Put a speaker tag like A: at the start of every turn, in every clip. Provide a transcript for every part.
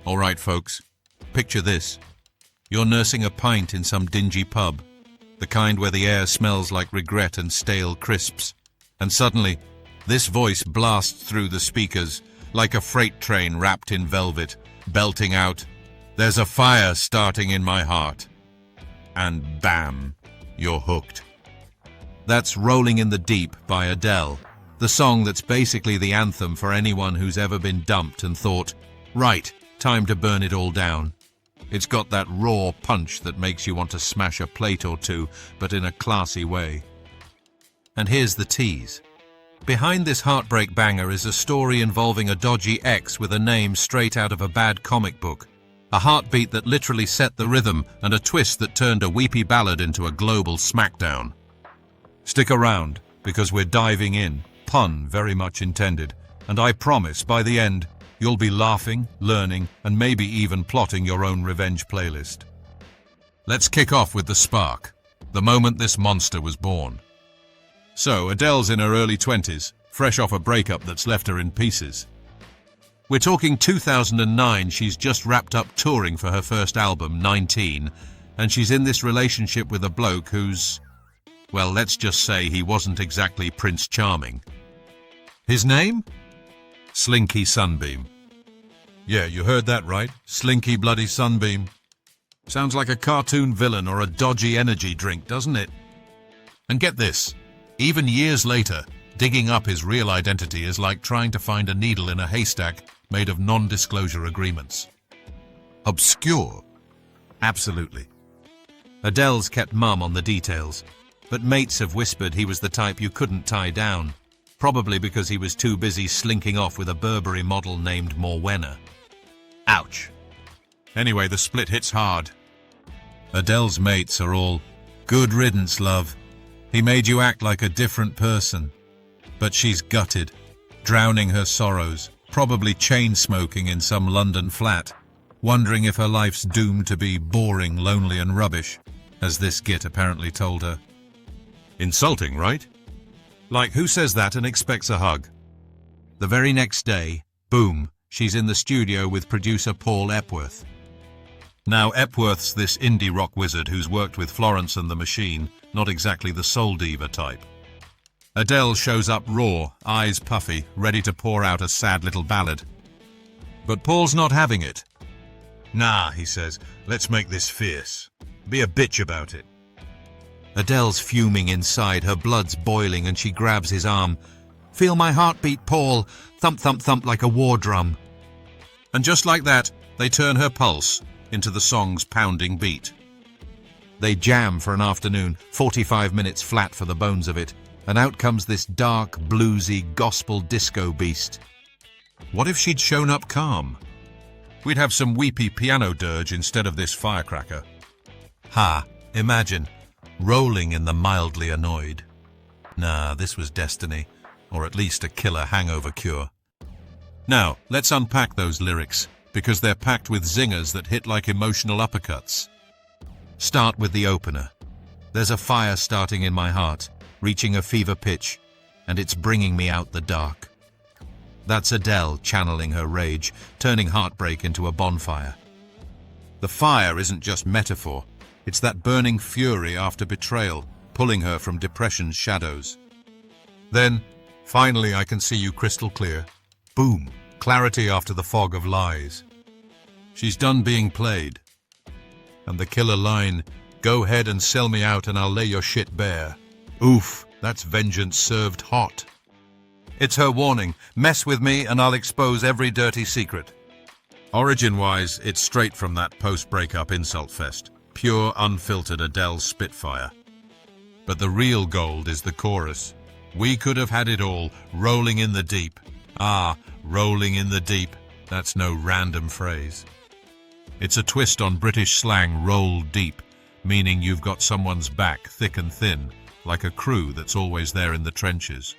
A: All right, folks, picture this. You're nursing a pint in some dingy pub, the kind where the air smells like regret and stale crisps, and suddenly, this voice blasts through the speakers like a freight train wrapped in velvet, belting out, "There's a fire starting in my heart." And bam, you're hooked. That's Rolling in the Deep by Adele, the song that's basically the anthem for anyone who's ever been dumped and thought, right, time to burn it all down. It's got that raw punch that makes you want to smash a plate or two, but in a classy way. And here's the tease. Behind this heartbreak banger is a story involving a dodgy ex with a name straight out of a bad comic book, a heartbeat that literally set the rhythm, and a twist that turned a weepy ballad into a global smackdown. Stick around, because we're diving in, pun very much intended, and I promise by the end, you'll be laughing, learning, and maybe even plotting your own revenge playlist. Let's kick off with the spark, the moment this monster was born. So, Adele's in her early 20s, fresh off a breakup that's left her in pieces. We're talking 2009, she's just wrapped up touring for her first album, 19, and she's in this relationship with a bloke who's, well, let's just say he wasn't exactly Prince Charming. His name? Slinky Sunbeam. Yeah, you heard that right. Slinky bloody Sunbeam. Sounds like a cartoon villain or a dodgy energy drink, doesn't it? And get this, even years later, digging up his real identity is like trying to find a needle in a haystack made of non-disclosure agreements. Obscure? Absolutely. Adele's kept mum on the details, but mates have whispered he was the type you couldn't tie down, probably because he was too busy slinking off with a Burberry model named Morwenna. Ouch. Anyway, the split hits hard. Adele's mates are all, "Good riddance, love. He made you act like a different person." But she's gutted, drowning her sorrows, probably chain-smoking in some London flat, wondering if her life's doomed to be boring, lonely and rubbish, as this git apparently told her. Insulting, right? Like, who says that and expects a hug? The very next day, boom, she's in the studio with producer Paul Epworth. Now, Epworth's this indie rock wizard who's worked with Florence and the Machine, not exactly the soul diva type. Adele shows up raw, eyes puffy, ready to pour out a sad little ballad. But Paul's not having it. "Nah," he says, "let's make this fierce. Be a bitch about it." Adele's fuming inside, her blood's boiling, and she grabs his arm. "Feel my heartbeat, Paul. Thump, thump, thump like a war drum." And just like that, they turn her pulse into the song's pounding beat. They jam for an afternoon, 45 minutes flat for the bones of it, and out comes this dark, bluesy, gospel disco beast. What if she'd shown up calm? We'd have some weepy piano dirge instead of this firecracker. Ha, imagine, rolling in the mildly annoyed. Nah, this was destiny, or at least a killer hangover cure. Now, let's unpack those lyrics, because they're packed with zingers that hit like emotional uppercuts. Start with the opener. "There's a fire starting in my heart, reaching a fever pitch, and it's bringing me out the dark." That's Adele channeling her rage, turning heartbreak into a bonfire. The fire isn't just metaphor, it's that burning fury after betrayal, pulling her from depression's shadows. Then, "Finally I can see you crystal clear." Boom, clarity after the fog of lies. She's done being played. And the killer line, "Go ahead and sell me out and I'll lay your shit bare." Oof, that's vengeance served hot. It's her warning, mess with me and I'll expose every dirty secret. Origin-wise, it's straight from that post-breakup insult fest. Pure, unfiltered Adele spitfire. But the real gold is the chorus. "We could have had it all, rolling in the deep." Ah, rolling in the deep. That's no random phrase. It's a twist on British slang, roll deep, meaning you've got someone's back thick and thin, like a crew that's always there in the trenches.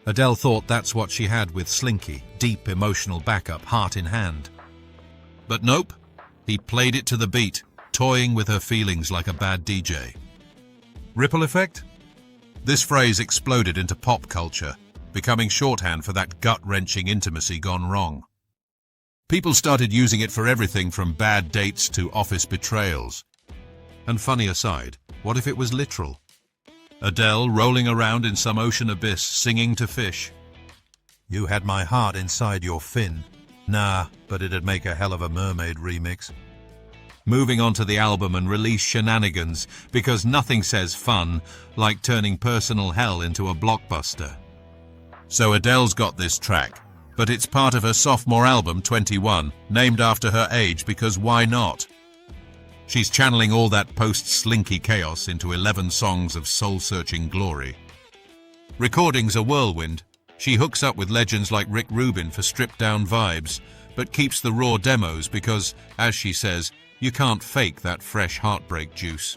A: Adele thought that's what she had with Slinky, deep emotional backup, heart in hand. But nope, he played it to the beat, toying with her feelings like a bad DJ. Ripple effect? This phrase exploded into pop culture, becoming shorthand for that gut-wrenching intimacy gone wrong. People started using it for everything from bad dates to office betrayals. And funny aside, what if it was literal? Adele rolling around in some ocean abyss singing to fish. You had my heart inside your fin. Nah, but it'd make a hell of a mermaid remix. Moving on to the album and release Shenanigans, because nothing says fun like turning personal hell into a blockbuster. So Adele's got this track, but it's part of her sophomore album 21, named after her age because why not? She's channeling all that post-slinky chaos into 11 songs of soul-searching glory. Recording's a whirlwind. She hooks up with legends like Rick Rubin for stripped-down vibes, but keeps the raw demos because, as she says, you can't fake that fresh heartbreak juice.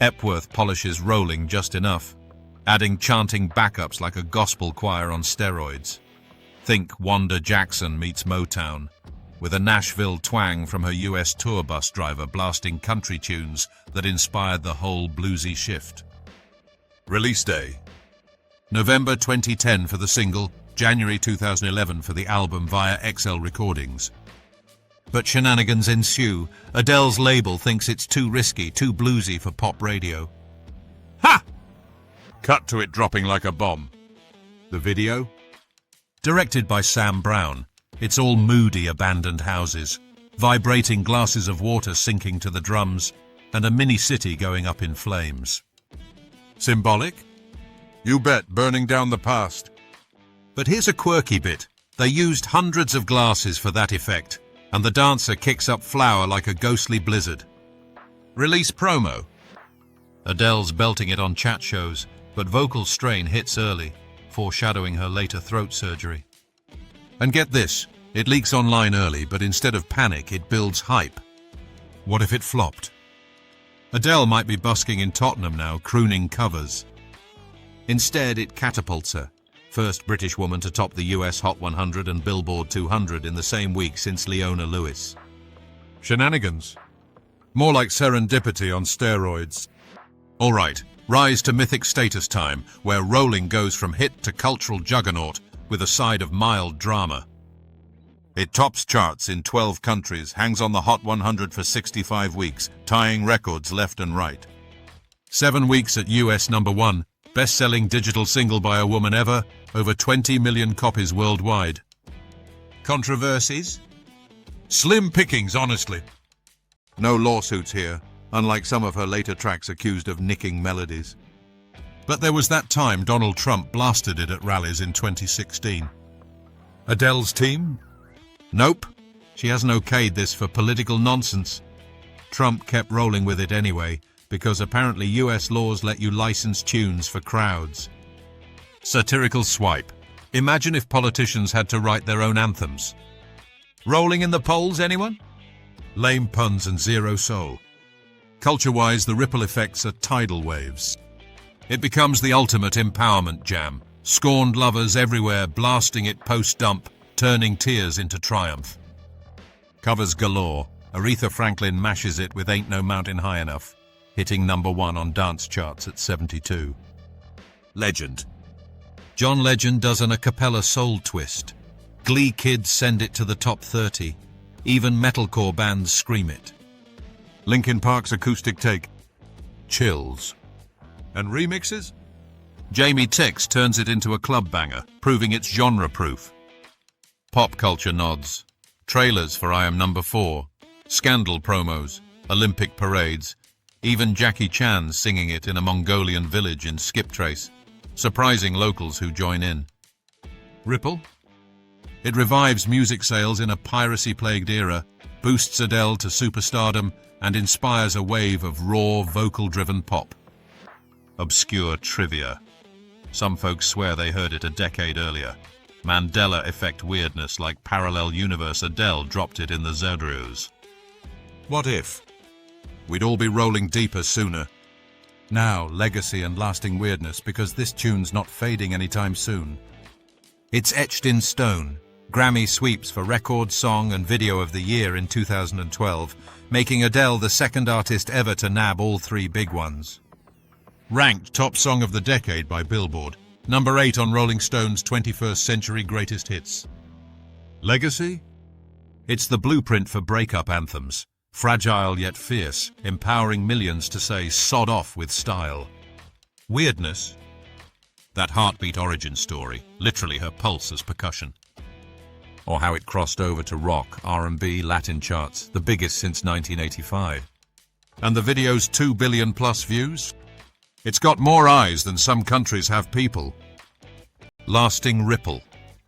A: Epworth polishes rolling just enough, adding chanting backups like a gospel choir on steroids. Think Wanda Jackson meets Motown, with a Nashville twang from her US tour bus driver blasting country tunes that inspired the whole bluesy shift. Release day: November 2010 for the single, January 2011 for the album via XL Recordings. But shenanigans ensue. Adele's label thinks it's too risky, too bluesy for pop radio. Ha! Cut to it dropping like a bomb. The video? Directed by Sam Brown. It's all moody abandoned houses, vibrating glasses of water sinking to the drums, and a mini-city going up in flames. Symbolic? You bet, burning down the past. But here's a quirky bit. They used hundreds of glasses for that effect, and the dancer kicks up flour like a ghostly blizzard. Release promo. Adele's belting it on chat shows, but vocal strain hits early, foreshadowing her later throat surgery. And get this, it leaks online early, but instead of panic, it builds hype. What if it flopped? Adele might be busking in Tottenham now, crooning covers. Instead, it catapults her. First British woman to top the US Hot 100 and Billboard 200 in the same week since Leona Lewis. Shenanigans. More like serendipity on steroids. All right, rise to Mythic Status time, where rolling goes from hit to cultural juggernaut with a side of mild drama. It tops charts in 12 countries, hangs on the Hot 100 for 65 weeks, tying records left and right. 7 weeks at US #1, best-selling digital single by a woman ever, over 20 million copies worldwide. Controversies? Slim pickings, honestly. No lawsuits here, unlike some of her later tracks accused of nicking melodies. But there was that time Donald Trump blasted it at rallies in 2016. Adele's team? Nope, she hasn't okayed this for political nonsense. Trump kept rolling with it anyway, because apparently US laws let you license tunes for crowds. Satirical swipe. Imagine if politicians had to write their own anthems. Rolling in the polls, anyone? Lame puns and zero soul. Culture-wise, the ripple effects are tidal waves. It becomes the ultimate empowerment jam. Scorned lovers everywhere blasting it post-dump, turning tears into triumph. Covers galore. Aretha Franklin mashes it with Ain't No Mountain High Enough, hitting #1 on dance charts at 72. Legend. John Legend does an a cappella soul twist. Glee kids send it to the top 30. Even metalcore bands scream it. Linkin Park's acoustic take. Chills. And remixes? Jamie Tix turns it into a club banger, proving it's genre-proof. Pop culture nods. Trailers for I Am Number 4. Scandal promos. Olympic parades. Even Jackie Chan singing it in a Mongolian village in Skiptrace, surprising locals who join in. Ripple? It revives music sales in a piracy-plagued era, boosts Adele to superstardom, and inspires a wave of raw, vocal-driven pop. Obscure trivia. Some folks swear they heard it a decade earlier. Mandela effect weirdness like parallel universe Adele dropped it in the Zodrios. What if? We'd all be rolling deeper sooner. Now, legacy and lasting weirdness, because this tune's not fading anytime soon. It's etched in stone. Grammy sweeps for Record, Song and Video of the Year in 2012, making Adele the second artist ever to nab all 3 big ones. Ranked top song of the decade by Billboard, #8 on Rolling Stone's 21st Century Greatest Hits. Legacy? It's the blueprint for breakup anthems, fragile yet fierce, empowering millions to say sod off with style. Weirdness? That heartbeat origin story, literally her pulse as percussion. Or how it crossed over to rock, R&B, Latin charts, the biggest since 1985. And the video's 2 billion plus views? It's got more eyes than some countries have people. Lasting ripple.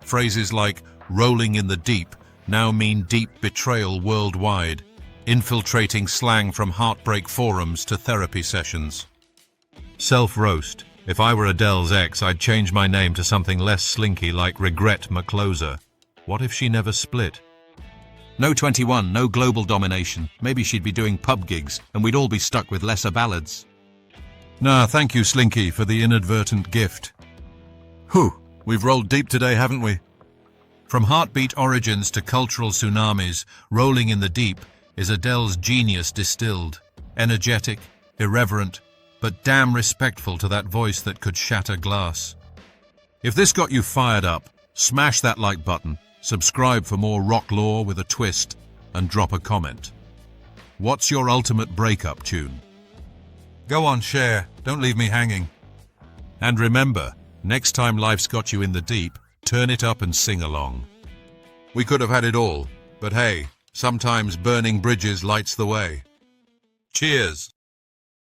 A: Phrases like rolling in the deep now mean deep betrayal worldwide, infiltrating slang from heartbreak forums to therapy sessions. Self-roast. If I were Adele's ex, I'd change my name to something less slinky like Regret McCloser. What if she never split? No 21, no global domination. Maybe she'd be doing pub gigs and we'd all be stuck with lesser ballads. Nah, thank you, Slinky, for the inadvertent gift. Whew, we've rolled deep today, haven't we? From heartbeat origins to cultural tsunamis, rolling in the deep is Adele's genius distilled. Energetic, irreverent, but damn respectful to that voice that could shatter glass. If this got you fired up, smash that like button, subscribe for more rock lore with a twist, and drop a comment. What's your ultimate breakup tune? Go on, share. Don't leave me hanging. And remember, next time life's got you in the deep, turn it up and sing along. We could have had it all, but hey, sometimes burning bridges lights the way. Cheers!